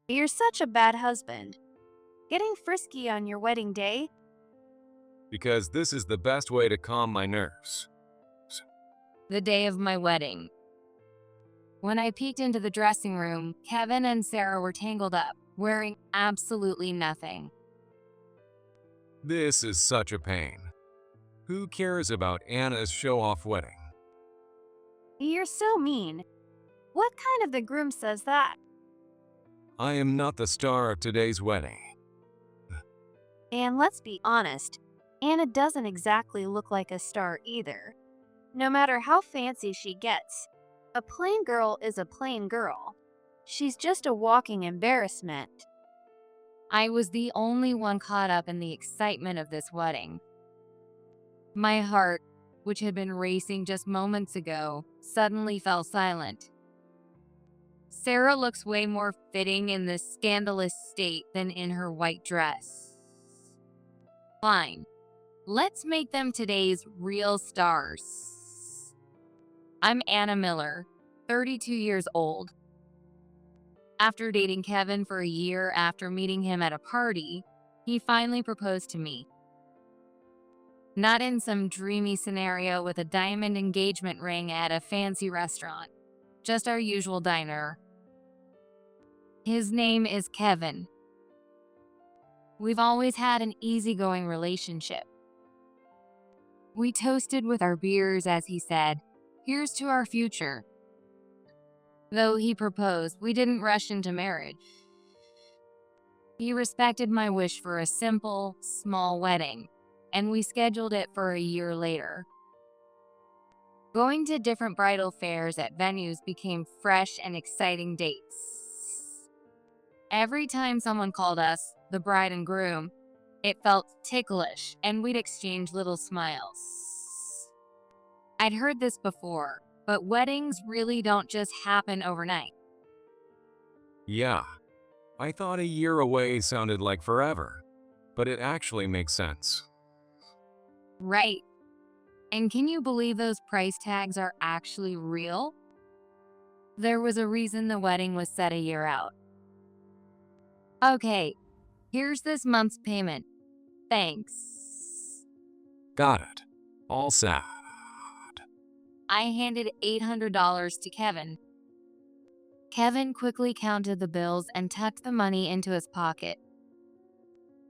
You're such a bad husband. Getting frisky on your wedding day? Because this is the best way to calm my nerves. The day of my wedding. When I peeked into the dressing room, Kevin and Sarah were tangled up, wearing absolutely nothing. This is such a pain. Who cares about Anna's show-off wedding? You're so mean. What kind of the groom says that? I am not the star of today's wedding. And let's be honest, Anna doesn't exactly look like a star either. No matter how fancy she gets, a plain girl is a plain girl. She's just a walking embarrassment. I was the only one caught up in the excitement of this wedding. My heart, which had been racing just moments ago, suddenly fell silent. Sarah looks way more fitting in this scandalous state than in her white dress. Fine. Let's make them today's real stars. I'm Anna Miller, 32 years old. After dating Kevin for a year after meeting him at a party, he finally proposed to me. Not in some dreamy scenario with a diamond engagement ring at a fancy restaurant, just our usual diner. His name is Kevin. We've always had an easygoing relationship. We toasted with our beers as he said, "Here's to our future." Though he proposed, we didn't rush into marriage. He respected my wish for a simple, small wedding, and we scheduled it for a year later. Going to different bridal fairs at venues became fresh and exciting dates. Every time someone called us, the bride and groom, it felt ticklish, and we'd exchange little smiles. I'd heard this before, but weddings really don't just happen overnight. Yeah, I thought a year away sounded like forever, but it actually makes sense. Right. And can you believe those price tags are actually real? There was a reason the wedding was set a year out. Okay, here's this month's payment. Thanks. Got it. All set. I handed $800 to Kevin. Kevin quickly counted the bills and tucked the money into his pocket.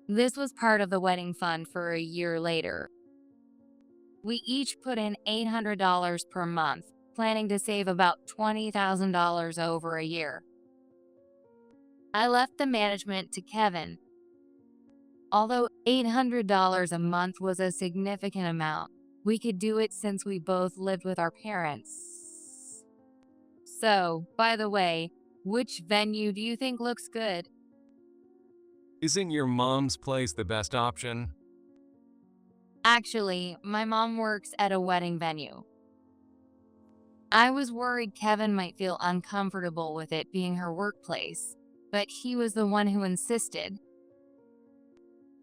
This was part of the wedding fund for a year later. We each put in $800 per month, planning to save about $20,000 over a year. I left the management to Kevin. Although $800 a month was a significant amount, we could do it since we both lived with our parents. So, by the way, which venue do you think looks good? Isn't your mom's place the best option? Actually, my mom works at a wedding venue. I was worried Kevin might feel uncomfortable with it being her workplace, but he was the one who insisted.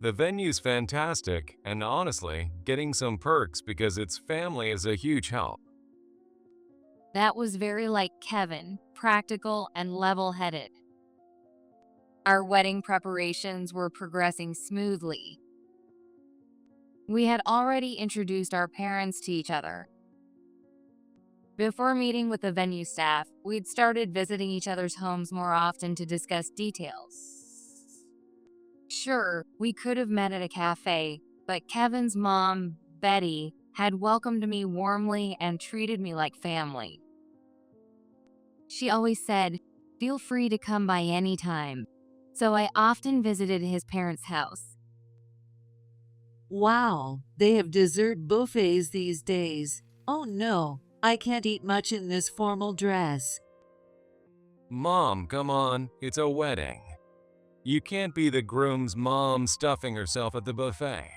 The venue's fantastic, and honestly, getting some perks because it's family is a huge help. That was very like Kevin, practical and level-headed. Our wedding preparations were progressing smoothly. We had already introduced our parents to each other. Before meeting with the venue staff, we'd started visiting each other's homes more often to discuss details. Sure, we could have met at a cafe, but Kevin's mom, Betty, had welcomed me warmly and treated me like family. She always said, "Feel free to come by any time," so I often visited his parents' house. Wow, they have dessert buffets these days. Oh no, I can't eat much in this formal dress. Mom, come on, it's a wedding. You can't be the groom's mom stuffing herself at the buffet.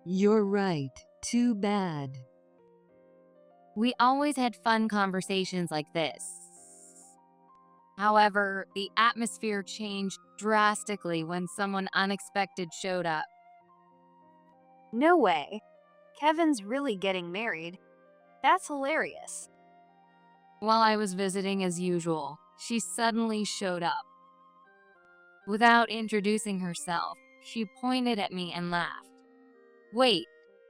You're right, too bad. We always had fun conversations like this. However, the atmosphere changed drastically when someone unexpected showed up. No way. Kevin's really getting married. That's hilarious. While I was visiting as usual, she suddenly showed up. Without introducing herself, she pointed at me and laughed. Wait,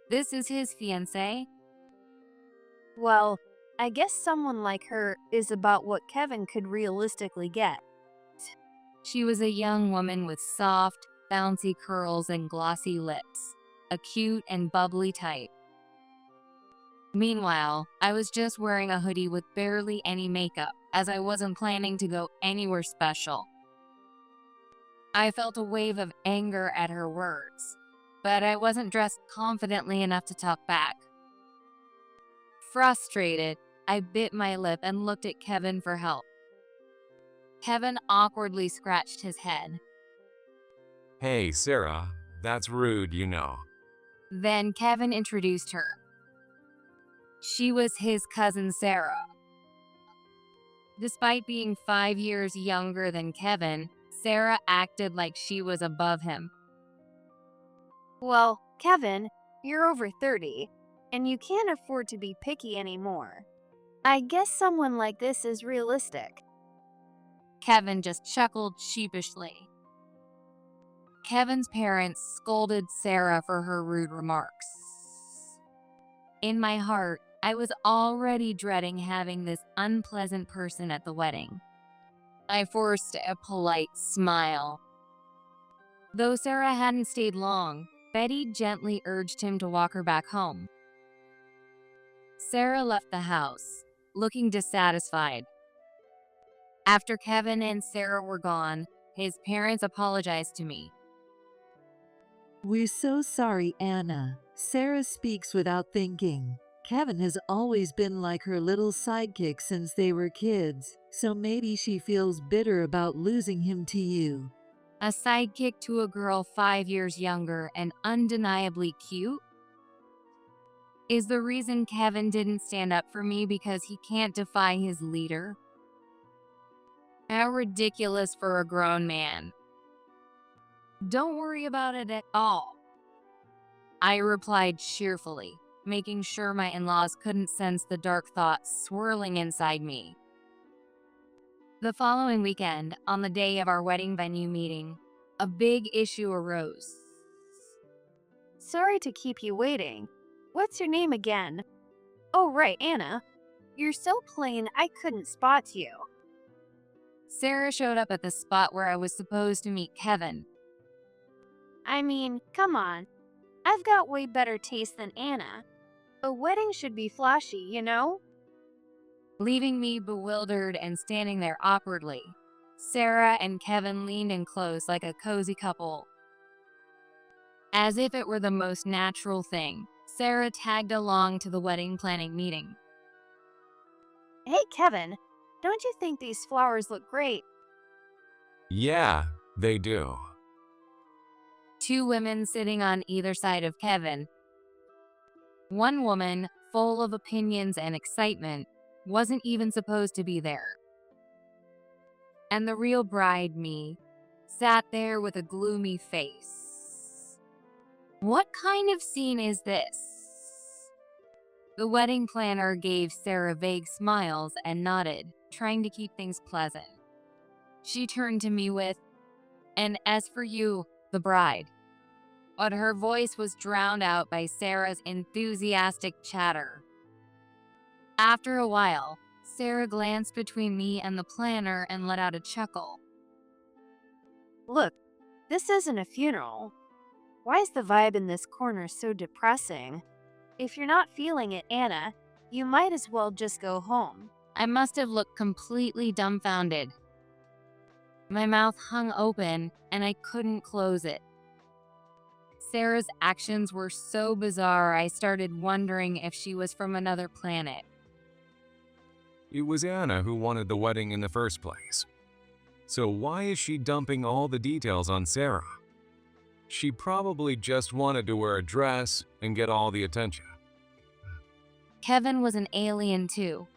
this is his fiancée? Well, I guess someone like her is about what Kevin could realistically get. She was a young woman with soft, bouncy curls and glossy lips, a cute and bubbly type. Meanwhile, I was just wearing a hoodie with barely any makeup, as I wasn't planning to go anywhere special. I felt a wave of anger at her words, but I wasn't dressed confidently enough to talk back. Frustrated, I bit my lip and looked at Kevin for help. Kevin awkwardly scratched his head. Hey, Sarah, that's rude, you know. Then Kevin introduced her. She was his cousin Sarah. Despite being 5 years younger than Kevin, Sarah acted like she was above him. Well, Kevin, you're over 30, and you can't afford to be picky anymore. I guess someone like this is realistic. Kevin just chuckled sheepishly. Kevin's parents scolded Sarah for her rude remarks. In my heart, I was already dreading having this unpleasant person at the wedding. I forced a polite smile. Though Sarah hadn't stayed long, Betty gently urged him to walk her back home. Sarah left the house, looking dissatisfied. After Kevin and Sarah were gone, his parents apologized to me. We're so sorry, Anna. Sarah speaks without thinking. Kevin has always been like her little sidekick since they were kids, so maybe she feels bitter about losing him to you. A sidekick to a girl 5 years younger and undeniably cute? Is the reason Kevin didn't stand up for me because he can't defy his leader? How ridiculous for a grown man. Don't worry about it at all, I replied cheerfully, making sure my in-laws couldn't sense the dark thoughts swirling inside me. The following weekend, on the day of our wedding venue meeting, a big issue arose. Sorry to keep you waiting. What's your name again? Oh, right, Anna. You're so plain I couldn't spot you. Sarah showed up at the spot where I was supposed to meet Kevin. I mean, come on. I've got way better taste than Anna. A wedding should be flashy, you know? Leaving me bewildered and standing there awkwardly, Sarah and Kevin leaned in close like a cozy couple. As if it were the most natural thing, Sarah tagged along to the wedding planning meeting. Hey, Kevin, don't you think these flowers look great? Yeah, they do. Two women sitting on either side of Kevin. One woman, full of opinions and excitement, wasn't even supposed to be there. And the real bride, me, sat there with a gloomy face. What kind of scene is this? The wedding planner gave Sarah vague smiles and nodded, trying to keep things pleasant. She turned to me with, "And as for you, the bride." But her voice was drowned out by Sarah's enthusiastic chatter. After a while, Sarah glanced between me and the planner and let out a chuckle. Look, this isn't a funeral. Why is the vibe in this corner so depressing? If you're not feeling it, Anna, you might as well just go home. I must have looked completely dumbfounded. My mouth hung open and I couldn't close it. Sarah's actions were so bizarre I started wondering if she was from another planet. It was Anna who wanted the wedding in the first place. So why is she dumping all the details on Sarah? She probably just wanted to wear a dress and get all the attention. Kevin was an alien too.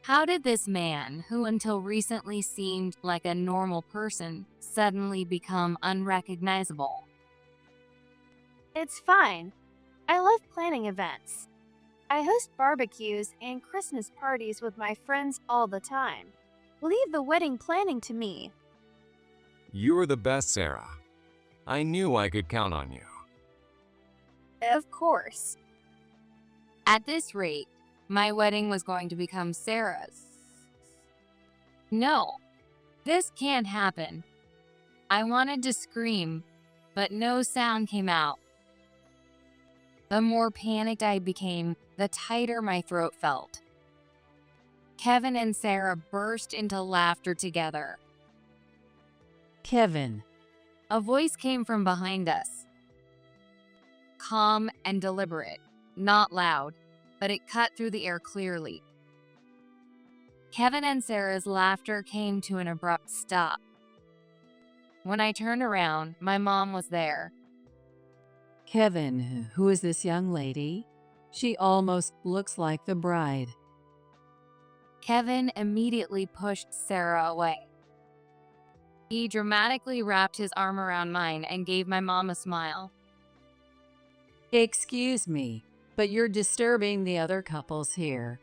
How did this man, who until recently seemed like a normal person, suddenly become unrecognizable? It's fine. I love planning events. I host barbecues and Christmas parties with my friends all the time. Leave the wedding planning to me. You're the best, Sarah. I knew I could count on you. Of course. At this rate, my wedding was going to become Sarah's. No, this can't happen. I wanted to scream, but no sound came out. The more panicked I became, the tighter my throat felt. Kevin and Sarah burst into laughter together. Kevin, A voice came from behind us. Calm and deliberate, not loud, but it cut through the air clearly. Kevin and Sarah's laughter came to an abrupt stop. When I turned around, my mom was there. Kevin, who is this young lady? She almost looks like the bride. Kevin immediately pushed Sarah away. He dramatically wrapped his arm around mine and gave my mom a smile. Excuse me, but you're disturbing the other couples here.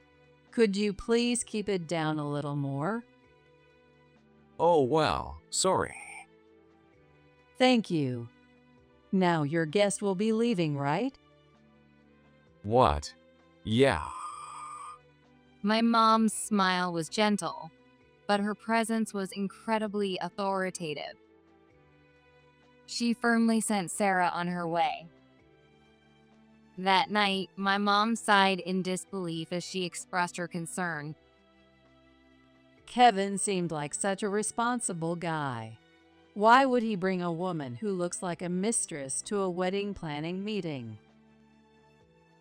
Could you please keep it down a little more? Oh, well, sorry. Thank you. Now your guest will be leaving, right? What? Yeah. My mom's smile was gentle, but her presence was incredibly authoritative. She firmly sent Sarah on her way. That night, my mom sighed in disbelief as she expressed her concern. Kevin seemed like such a responsible guy. Why would he bring a woman who looks like a mistress to a wedding planning meeting?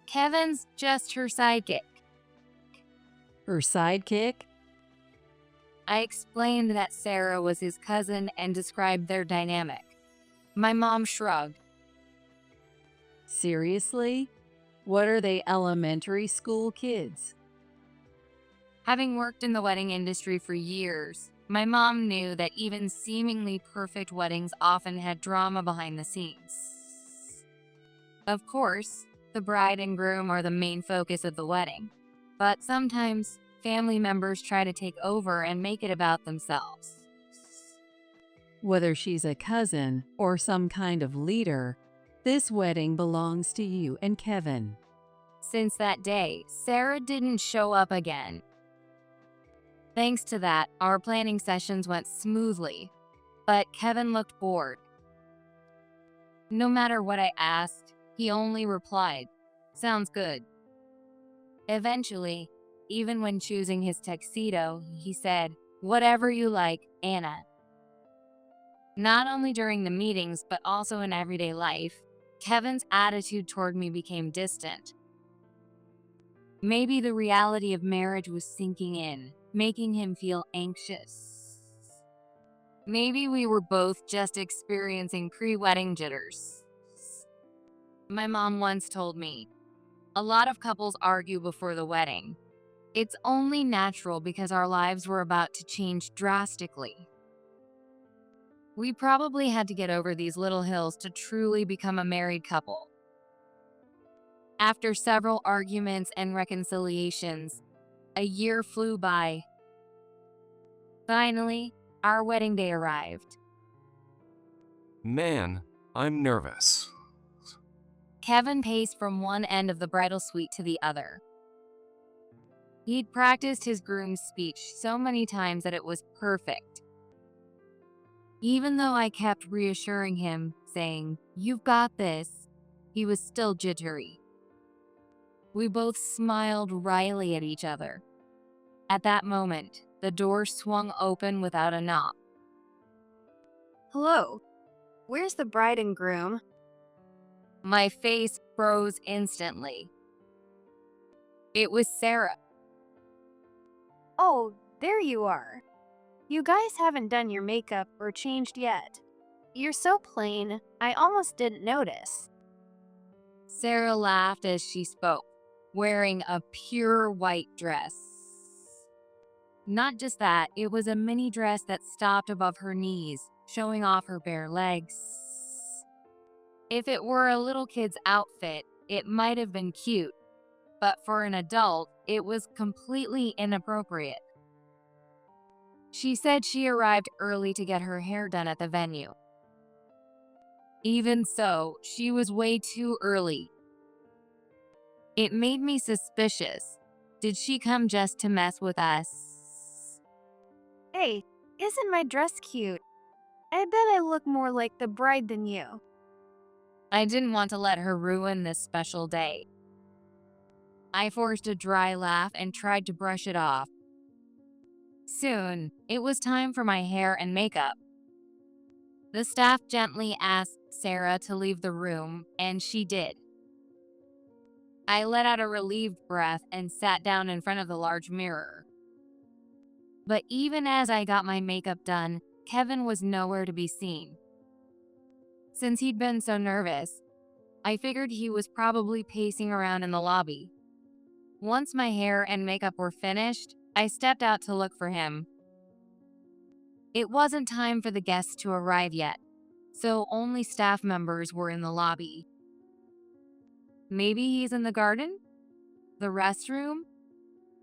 Kevin's just her sidekick. Her sidekick? I explained that Sarah was his cousin and described their dynamic. My mom shrugged. Seriously? What are they, elementary school kids? Having worked in the wedding industry for years, my mom knew that even seemingly perfect weddings often had drama behind the scenes. Of course, the bride and groom are the main focus of the wedding, but sometimes family members try to take over and make it about themselves. Whether she's a cousin or some kind of leader, this wedding belongs to you and Kevin. Since that day, Sarah didn't show up again. Thanks to that, our planning sessions went smoothly, but Kevin looked bored. No matter what I asked, he only replied, "Sounds good." Eventually, even when choosing his tuxedo, he said, "Whatever you like, Anna." Not only during the meetings, but also in everyday life, Kevin's attitude toward me became distant. Maybe the reality of marriage was sinking in, making him feel anxious. Maybe we were both just experiencing pre-wedding jitters. My mom once told me, "A lot of couples argue before the wedding. It's only natural because our lives were about to change drastically." We probably had to get over these little hills to truly become a married couple. After several arguments and reconciliations, a year flew by. Finally, our wedding day arrived. Man, I'm nervous. Kevin paced from one end of the bridal suite to the other. He'd practiced his groom's speech so many times that it was perfect. Even though I kept reassuring him, saying, "You've got this," he was still jittery. We both smiled wryly at each other. At that moment, the door swung open without a knock. Hello. Where's the bride and groom? My face froze instantly. It was Sarah. Oh, there you are. You guys haven't done your makeup or changed yet. You're so plain, I almost didn't notice. Sarah laughed as she spoke, wearing a pure white dress. Not just that, it was a mini dress that stopped above her knees, showing off her bare legs. If it were a little kid's outfit, it might have been cute, but for an adult, it was completely inappropriate. She said she arrived early to get her hair done at the venue. Even so, she was way too early. It made me suspicious. Did she come just to mess with us? Hey, isn't my dress cute? I bet I look more like the bride than you. I didn't want to let her ruin this special day. I forced a dry laugh and tried to brush it off. Soon, it was time for my hair and makeup. The staff gently asked Sarah to leave the room, and she did. I let out a relieved breath and sat down in front of the large mirror. But even as I got my makeup done, Kevin was nowhere to be seen. Since he'd been so nervous, I figured he was probably pacing around in the lobby. Once my hair and makeup were finished, I stepped out to look for him. It wasn't time for the guests to arrive yet, so only staff members were in the lobby. Maybe he's in the garden? The restroom?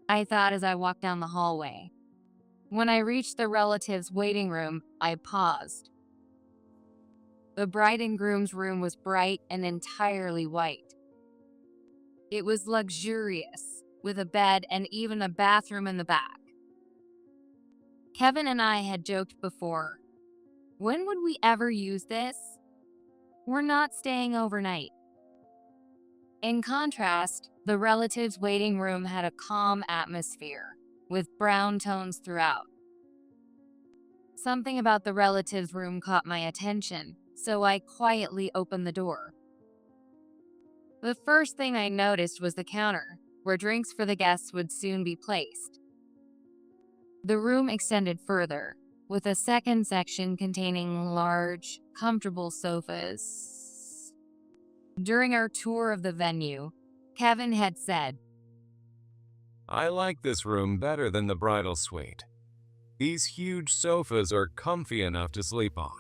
I thought as I walked down the hallway. When I reached the relatives' waiting room, I paused. The bride and groom's room was bright and entirely white. It was luxurious, with a bed and even a bathroom in the back. Kevin and I had joked before. When would we ever use this? We're not staying overnight. In contrast, the relatives' waiting room had a calm atmosphere, with brown tones throughout. Something about the relatives' room caught my attention, so I quietly opened the door. The first thing I noticed was the counter, where drinks for the guests would soon be placed. The room extended further, with a second section containing large, comfortable sofas. During our tour of the venue, Kevin had said, I like this room better than the bridal suite. These huge sofas are comfy enough to sleep on.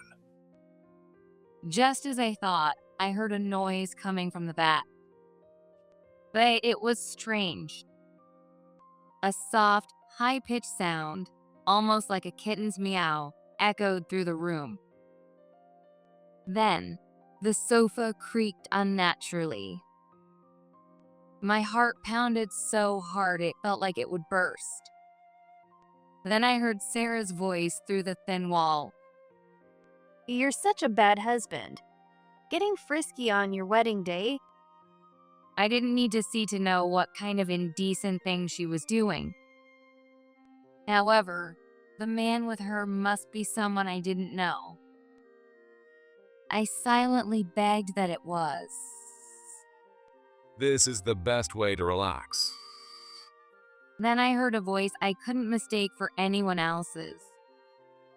Just as I thought, I heard a noise coming from the back. But it was strange. A soft, high-pitched sound, almost like a kitten's meow, echoed through the room. Then, the sofa creaked unnaturally. My heart pounded so hard it felt like it would burst. Then I heard Sarah's voice through the thin wall. You're such a bad husband. Getting frisky on your wedding day? I didn't need to see to know what kind of indecent thing she was doing. However, the man with her must be someone I didn't know. I silently begged that it was. This is the best way to relax. Then I heard a voice I couldn't mistake for anyone else's.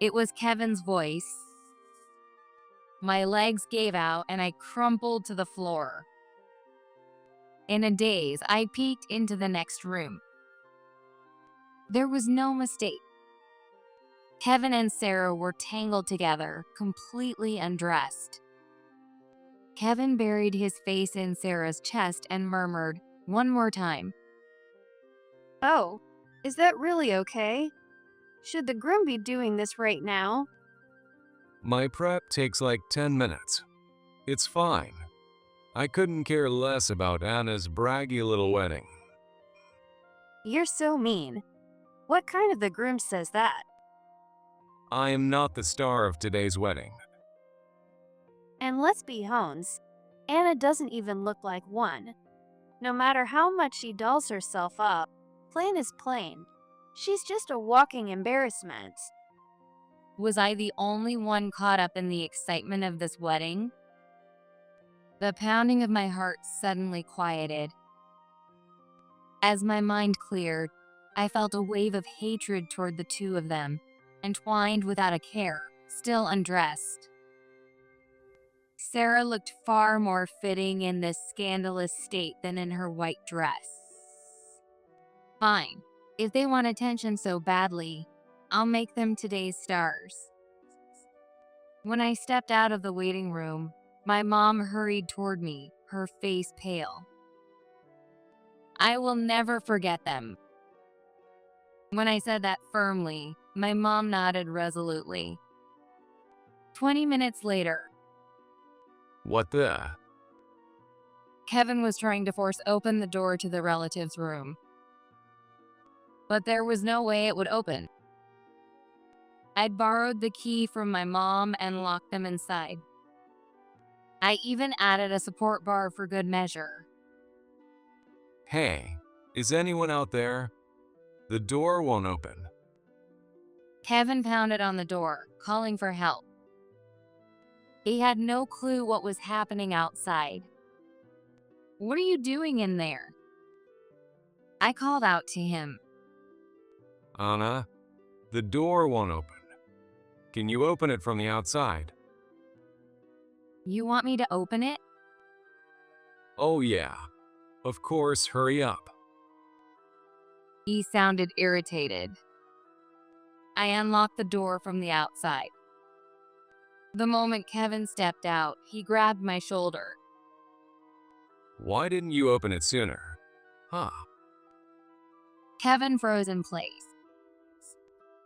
It was Kevin's voice. My legs gave out and I crumpled to the floor. In a daze, I peeked into the next room. There was no mistake. Kevin and Sarah were tangled together, completely undressed. Kevin buried his face in Sarah's chest and murmured, one more time. Oh, is that really okay? Should the groom be doing this right now? My prep takes like 10 minutes. It's fine. I couldn't care less about Anna's braggy little wedding. You're so mean. What kind of the groom says that? I am not the star of today's wedding. And let's be hones, Anna doesn't even look like one. No matter how much she dolls herself up, plain is plain. She's just a walking embarrassment. Was I the only one caught up in the excitement of this wedding? The pounding of my heart suddenly quieted. As my mind cleared, I felt a wave of hatred toward the two of them, entwined without a care, still undressed. Sarah looked far more fitting in this scandalous state than in her white dress. Fine, if they want attention so badly, I'll make them today's stars. When I stepped out of the waiting room, my mom hurried toward me, her face pale. I will never forget them. When I said that firmly, my mom nodded resolutely. 20 minutes later, What the? Kevin was trying to force open the door to the relative's room. But there was no way it would open. I'd borrowed the key from my mom and locked them inside. I even added a support bar for good measure. Hey, is anyone out there? The door won't open. Kevin pounded on the door, calling for help. He had no clue what was happening outside. "What are you doing in there?" I called out to him. Anna, the door won't open. Can you open it from the outside? "You want me to open it?" Oh yeah. Of course, hurry up. He sounded irritated. I unlocked the door from the outside. The moment Kevin stepped out, he grabbed my shoulder. Why didn't you open it sooner? Huh. Kevin froze in place.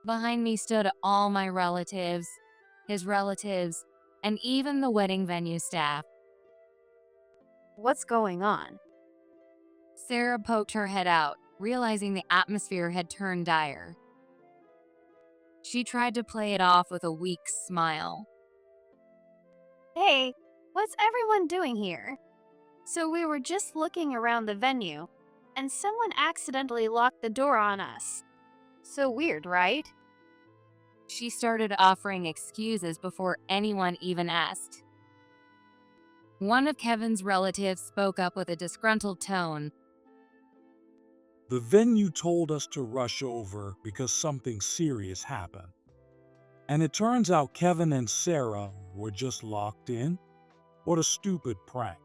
Behind me stood all my relatives, his relatives, and even the wedding venue staff. What's going on? Sarah poked her head out, realizing the atmosphere had turned dire. She tried to play it off with a weak smile. Hey, what's everyone doing here? So we were just looking around the venue, and someone accidentally locked the door on us. So weird, right? She started offering excuses before anyone even asked. One of Kevin's relatives spoke up with a disgruntled tone. The venue told us to rush over because something serious happened. And it turns out Kevin and Sarah were just locked in? What a stupid prank.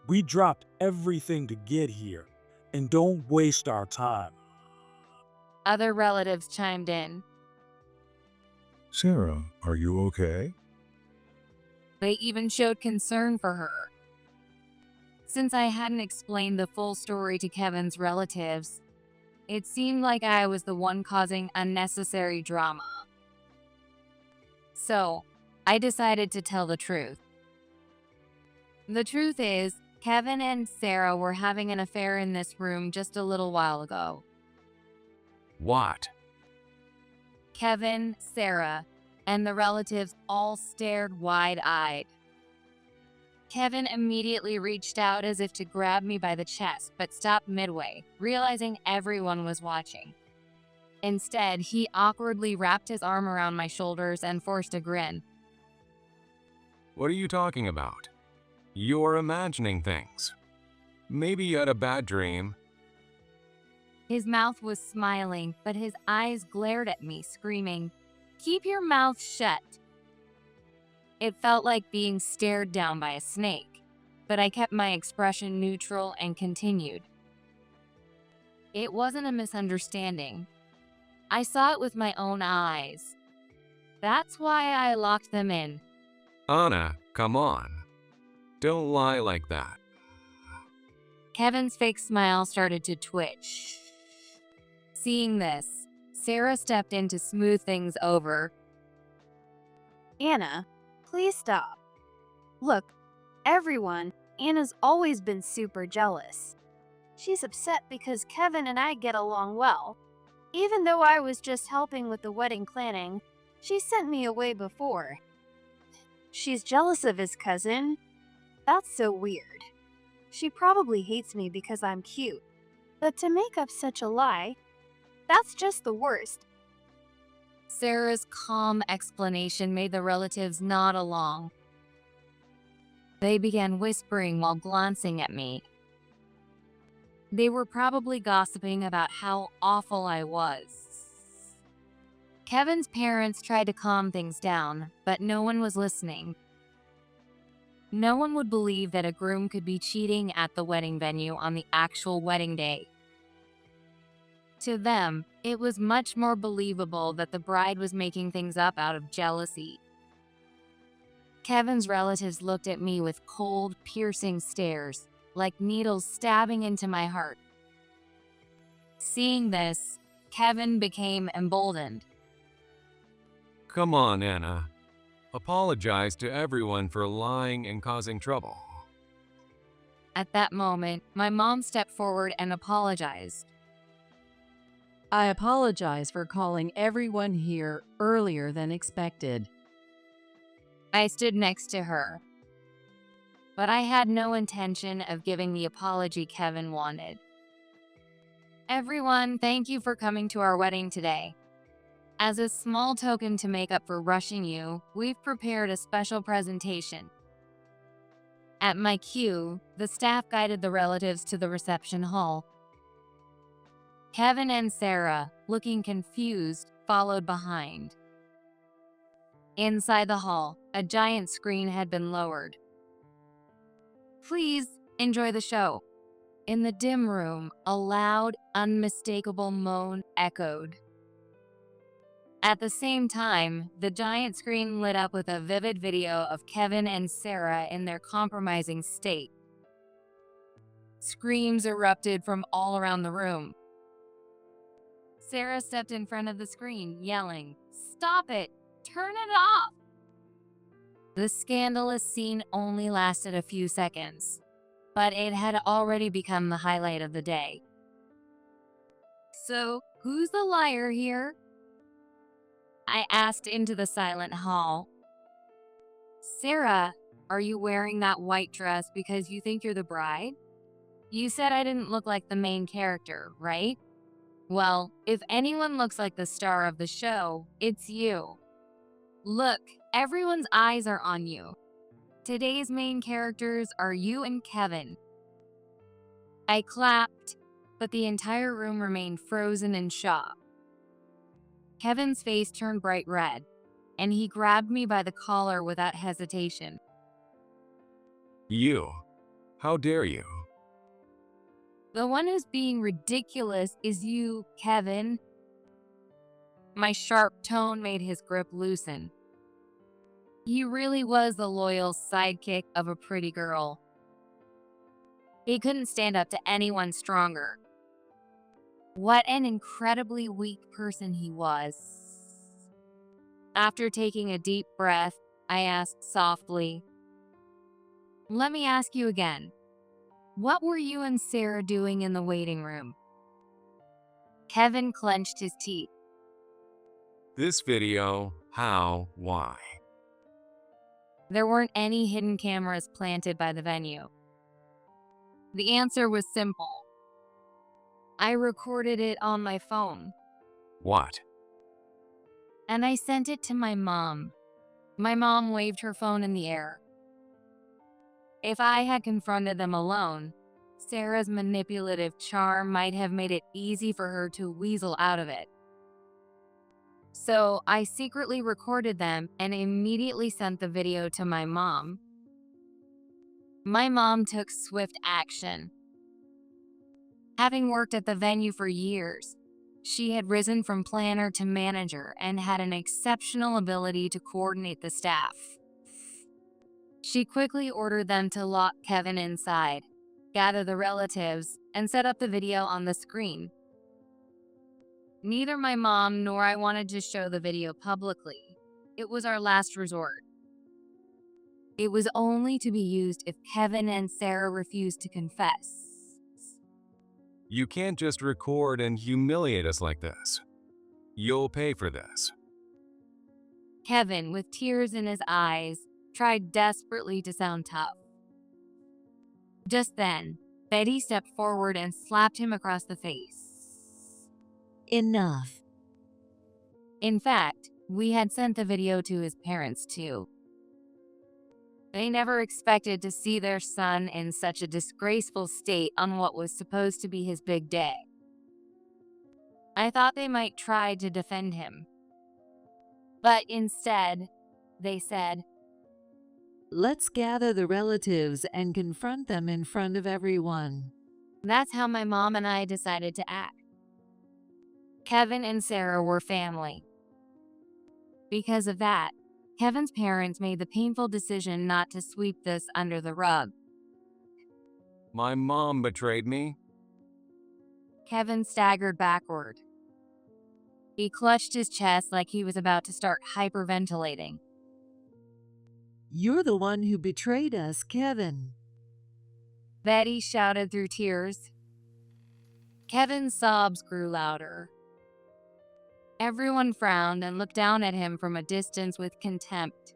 We dropped everything to get here, and don't waste our time. Other relatives chimed in. Sarah, are you okay? They even showed concern for her. Since I hadn't explained the full story to Kevin's relatives, it seemed like I was the one causing unnecessary drama. So, I decided to tell the truth. The truth is, Kevin and Sarah were having an affair in this room just a little while ago. What? Kevin, Sarah, and the relatives all stared wide-eyed. Kevin immediately reached out as if to grab me by the chest, but stopped midway, realizing everyone was watching. Instead, he awkwardly wrapped his arm around my shoulders and forced a grin. What are you talking about? You're imagining things. Maybe you had a bad dream. His mouth was smiling, but his eyes glared at me, screaming, "Keep your mouth shut." It felt like being stared down by a snake, but I kept my expression neutral and continued. It wasn't a misunderstanding. I saw it with my own eyes. That's why I locked them in. Anna, come on. Don't lie like that. Kevin's fake smile started to twitch. Seeing this, Sarah stepped in to smooth things over. Anna, please stop. Look, everyone, Anna's always been super jealous. She's upset because Kevin and I get along well. Even though I was just helping with the wedding planning, she sent me away before. She's jealous of his cousin. That's so weird. She probably hates me because I'm cute. But to make up such a lie, that's just the worst. Sarah's calm explanation made the relatives nod along. They began whispering while glancing at me. They were probably gossiping about how awful I was. Kevin's parents tried to calm things down, but no one was listening. No one would believe that a groom could be cheating at the wedding venue on the actual wedding day. To them, it was much more believable that the bride was making things up out of jealousy. Kevin's relatives looked at me with cold, piercing stares, like needles stabbing into my heart. Seeing this, Kevin became emboldened. Come on, Anna. Apologize to everyone for lying and causing trouble. At that moment, my mom stepped forward and apologized. I apologize for calling everyone here earlier than expected. I stood next to her, but I had no intention of giving the apology Kevin wanted. Everyone, thank you for coming to our wedding today. As a small token to make up for rushing you, we've prepared a special presentation. At my cue, the staff guided the relatives to the reception hall. Kevin and Sarah, looking confused, followed behind. Inside the hall, a giant screen had been lowered. Please enjoy the show. In the dim room, a loud, unmistakable moan echoed. At the same time, the giant screen lit up with a vivid video of Kevin and Sarah in their compromising state. Screams erupted from all around the room. Sarah stepped in front of the screen, yelling, "Stop it! Turn it off!" The scandalous scene only lasted a few seconds, but it had already become the highlight of the day. So, who's the liar here? I asked into the silent hall. Sarah, are you wearing that white dress because you think you're the bride? You said I didn't look like the main character, right? Well, if anyone looks like the star of the show, it's you. Look, everyone's eyes are on you. Today's main characters are you and Kevin. I clapped, but the entire room remained frozen in shock. Kevin's face turned bright red, and he grabbed me by the collar without hesitation. You. How dare you? The one who's being ridiculous is you, Kevin. My sharp tone made his grip loosen. He really was the loyal sidekick of a pretty girl. He couldn't stand up to anyone stronger. What an incredibly weak person he was. After taking a deep breath, I asked softly, "Let me ask you again. What were you and Sarah doing in the waiting room?" Kevin clenched his teeth. This video, how, why? There weren't any hidden cameras planted by the venue. The answer was simple. I recorded it on my phone, What? and I sent it to my mom. My mom waved her phone in the air. If I had confronted them alone, Sarah's manipulative charm might have made it easy for her to weasel out of it. So I secretly recorded them and immediately sent the video to my mom. My mom took swift action. Having worked at the venue for years, she had risen from planner to manager and had an exceptional ability to coordinate the staff. She quickly ordered them to lock Kevin inside, gather the relatives, and set up the video on the screen. Neither my mom nor I wanted to show the video publicly. It was our last resort. It was only to be used if Kevin and Sarah refused to confess. You can't just record and humiliate us like this. You'll pay for this. Kevin, with tears in his eyes, tried desperately to sound tough. Just then, Betty stepped forward and slapped him across the face. Enough. In fact, we had sent the video to his parents too. They never expected to see their son in such a disgraceful state on what was supposed to be his big day. I thought they might try to defend him. But instead, they said, Let's gather the relatives and confront them in front of everyone. That's how my mom and I decided to act. Kevin and Sarah were family. Because of that, Kevin's parents made the painful decision not to sweep this under the rug. My mom betrayed me. Kevin staggered backward. He clutched his chest like he was about to start hyperventilating. You're the one who betrayed us, Kevin. Betty shouted through tears. Kevin's sobs grew louder. Everyone frowned and looked down at him from a distance with contempt.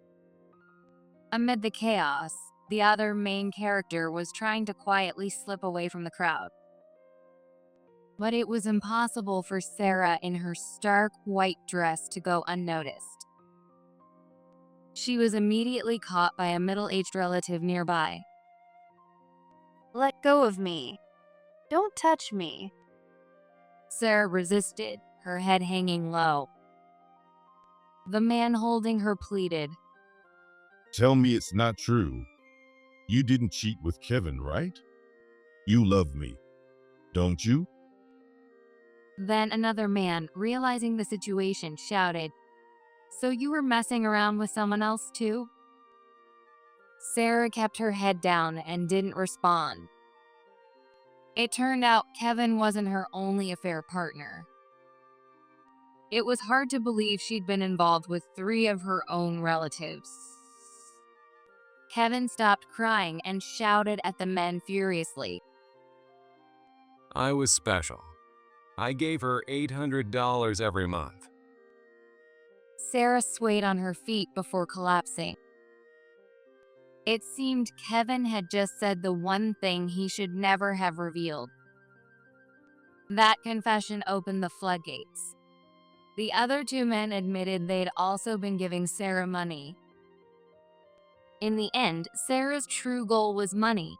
Amid the chaos, the other main character was trying to quietly slip away from the crowd. But it was impossible for Sarah in her stark white dress to go unnoticed. She was immediately caught by a middle-aged relative nearby. Let go of me. Don't touch me. Sarah resisted, her head hanging low. The man holding her pleaded. Tell me it's not true. You didn't cheat with Kevin, right? You love me, don't you? Then another man, realizing the situation, shouted, So you were messing around with someone else too? Sarah kept her head down and didn't respond. It turned out Kevin wasn't her only affair partner. It was hard to believe she'd been involved with 3 of her own relatives. Kevin stopped crying and shouted at the men furiously. I was special. I gave her $800 every month. Sarah swayed on her feet before collapsing. It seemed Kevin had just said the one thing he should never have revealed. That confession opened the floodgates. The other 2 men admitted they'd also been giving Sarah money. In the end, Sarah's true goal was money.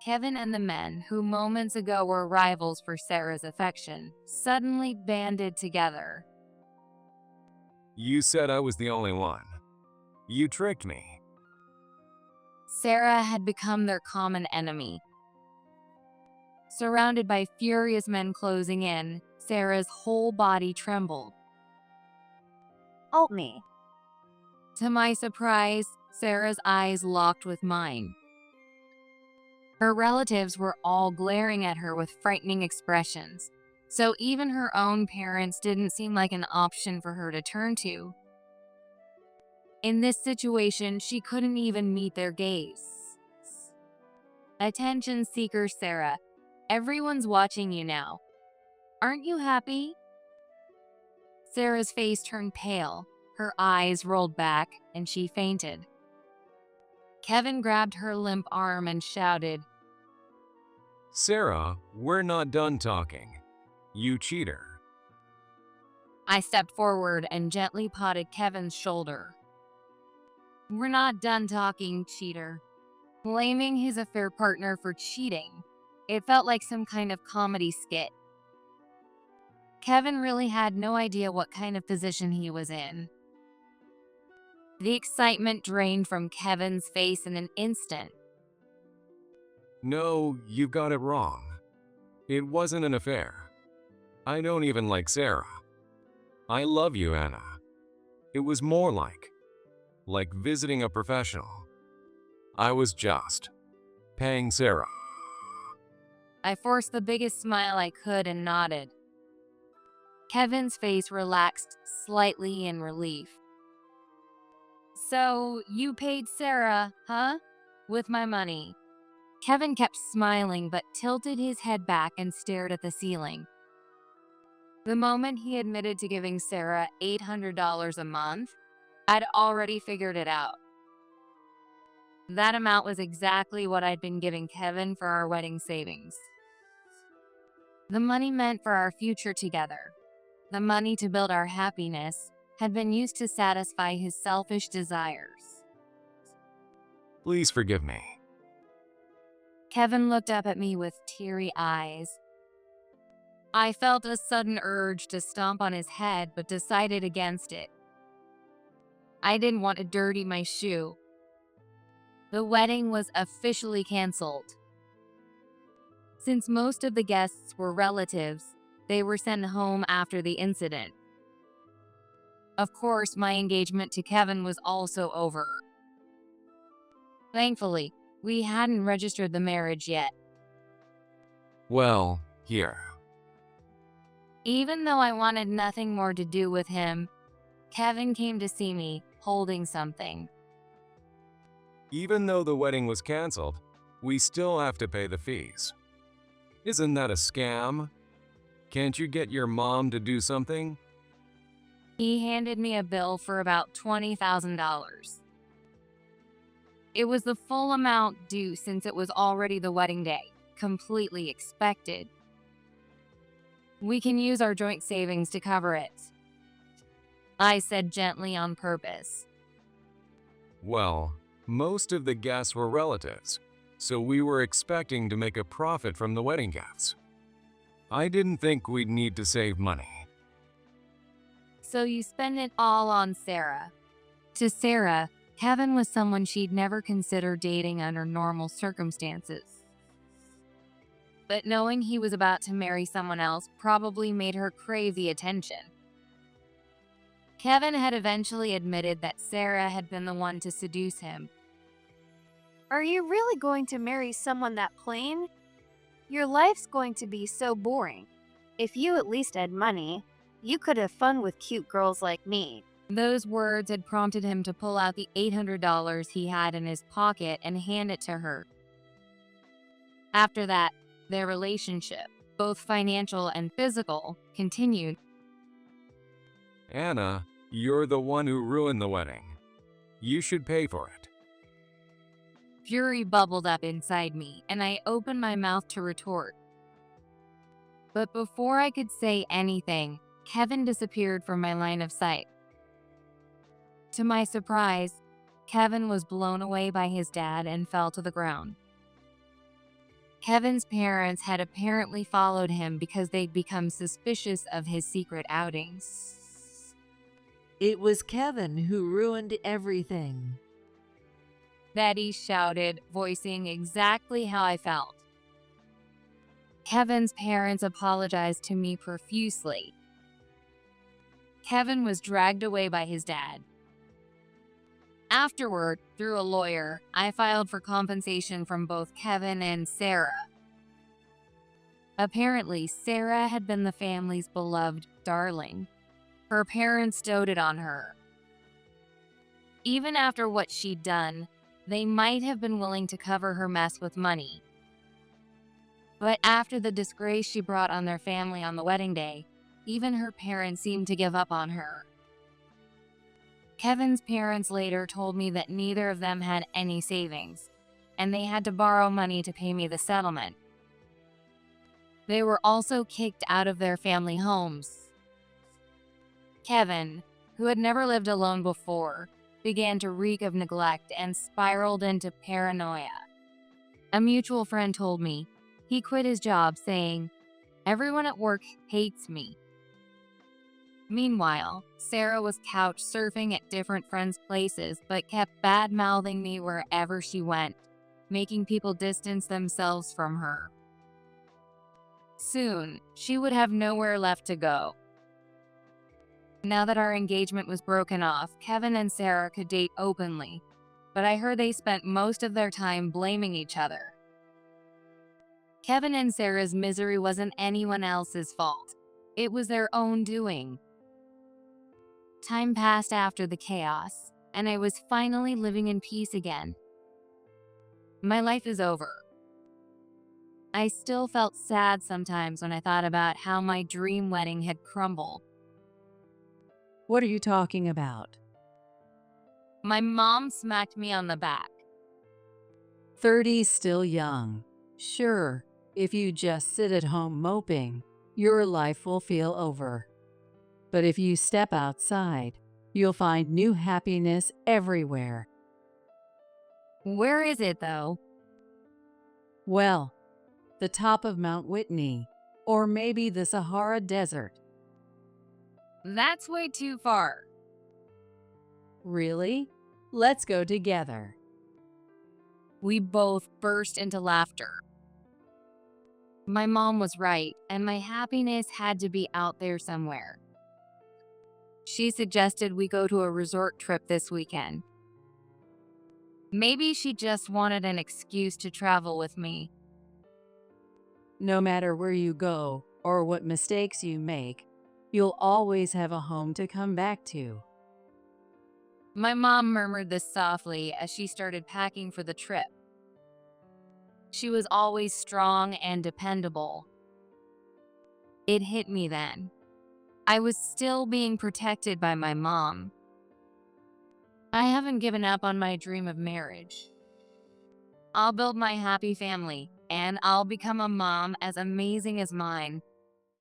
Kevin and the men, who moments ago were rivals for Sarah's affection, suddenly banded together. You said I was the only one. You tricked me. Sarah had become their common enemy. Surrounded by furious men closing in, Sarah's whole body trembled. Help me. To my surprise, Sarah's eyes locked with mine. Her relatives were all glaring at her with frightening expressions, so even her own parents didn't seem like an option for her to turn to. In this situation, she couldn't even meet their gaze. Attention seeker Sarah, everyone's watching you now. Aren't you happy? Sarah's face turned pale, her eyes rolled back, and she fainted. Kevin grabbed her limp arm and shouted, Sarah, we're not done talking. You cheater. I stepped forward and gently patted Kevin's shoulder. We're not done talking, cheater. Blaming his affair partner for cheating. It felt like some kind of comedy skit. Kevin really had no idea what kind of position he was in. The excitement drained from Kevin's face in an instant. No, you've got it wrong. It wasn't an affair. I don't even like Sarah. I love you, Anna. It was more like visiting a professional. I was just paying Sarah. I forced the biggest smile I could and nodded. Kevin's face relaxed slightly in relief. So, you paid Sarah, huh? With my money. Kevin kept smiling but tilted his head back and stared at the ceiling. The moment he admitted to giving Sarah $800 a month, I'd already figured it out. That amount was exactly what I'd been giving Kevin for our wedding savings. The money meant for our future together. The money to build our happiness had been used to satisfy his selfish desires. Please forgive me. Kevin looked up at me with teary eyes. I felt a sudden urge to stomp on his head, but decided against it. I didn't want to dirty my shoe. The wedding was officially canceled. Since most of the guests were relatives, they were sent home after the incident. Of course, my engagement to Kevin was also over. Thankfully, we hadn't registered the marriage yet. Well, here. Even though I wanted nothing more to do with him, Kevin came to see me, holding something. Even though the wedding was canceled, we still have to pay the fees. Isn't that a scam? Can't you get your mom to do something? He handed me a bill for about $20,000. It was the full amount due since it was already the wedding day, completely expected. We can use our joint savings to cover it, I said gently on purpose. Well, most of the guests were relatives, so we were expecting to make a profit from the wedding gifts. I didn't think we'd need to save money. So you spend it all on Sarah. To Sarah, Kevin was someone she'd never considered dating under normal circumstances. But knowing he was about to marry someone else probably made her crave the attention. Kevin had eventually admitted that Sarah had been the one to seduce him. Are you really going to marry someone that plain? Your life's going to be so boring. If you at least had money, you could have fun with cute girls like me. Those words had prompted him to pull out the $800 he had in his pocket and hand it to her. After that, their relationship, both financial and physical, continued. Anna, you're the one who ruined the wedding. You should pay for it. Fury bubbled up inside me, and I opened my mouth to retort. But before I could say anything, Kevin disappeared from my line of sight. To my surprise, Kevin was blown away by his dad and fell to the ground. Kevin's parents had apparently followed him because they'd become suspicious of his secret outings. It was Kevin who ruined everything. Daddy shouted, voicing exactly how I felt. Kevin's parents apologized to me profusely. Kevin was dragged away by his dad. Afterward, through a lawyer, I filed for compensation from both Kevin and Sarah. Apparently, Sarah had been the family's beloved darling. Her parents doted on her. Even after what she'd done, they might have been willing to cover her mess with money. But after the disgrace she brought on their family on the wedding day, even her parents seemed to give up on her. Kevin's parents later told me that neither of them had any savings, and they had to borrow money to pay me the settlement. They were also kicked out of their family homes. Kevin, who had never lived alone before, began to reek of neglect and spiraled into paranoia. A mutual friend told me he quit his job saying, "Everyone at work hates me." Meanwhile, Sarah was couch surfing at different friends' places but kept bad-mouthing me wherever she went, making people distance themselves from her. Soon, she would have nowhere left to go. Now that our engagement was broken off, Kevin and Sarah could date openly, but I heard they spent most of their time blaming each other. Kevin and Sarah's misery wasn't anyone else's fault. It was their own doing. Time passed after the chaos, and I was finally living in peace again. My life is over. I still felt sad sometimes when I thought about how my dream wedding had crumbled. What are you talking about? My mom smacked me on the back. 30's still young. Sure, if you just sit at home moping, your life will feel over. But if you step outside, you'll find new happiness everywhere. Where is it, though? Well, the top of Mount Whitney, or maybe the Sahara Desert. That's way too far. Really? Let's go together. We both burst into laughter. My mom was right, and my happiness had to be out there somewhere. She suggested we go to a resort trip this weekend. Maybe she just wanted an excuse to travel with me. No matter where you go, or what mistakes you make, you'll always have a home to come back to. My mom murmured this softly as she started packing for the trip. She was always strong and dependable. It hit me then. I was still being protected by my mom. I haven't given up on my dream of marriage. I'll build my happy family, and I'll become a mom as amazing as mine.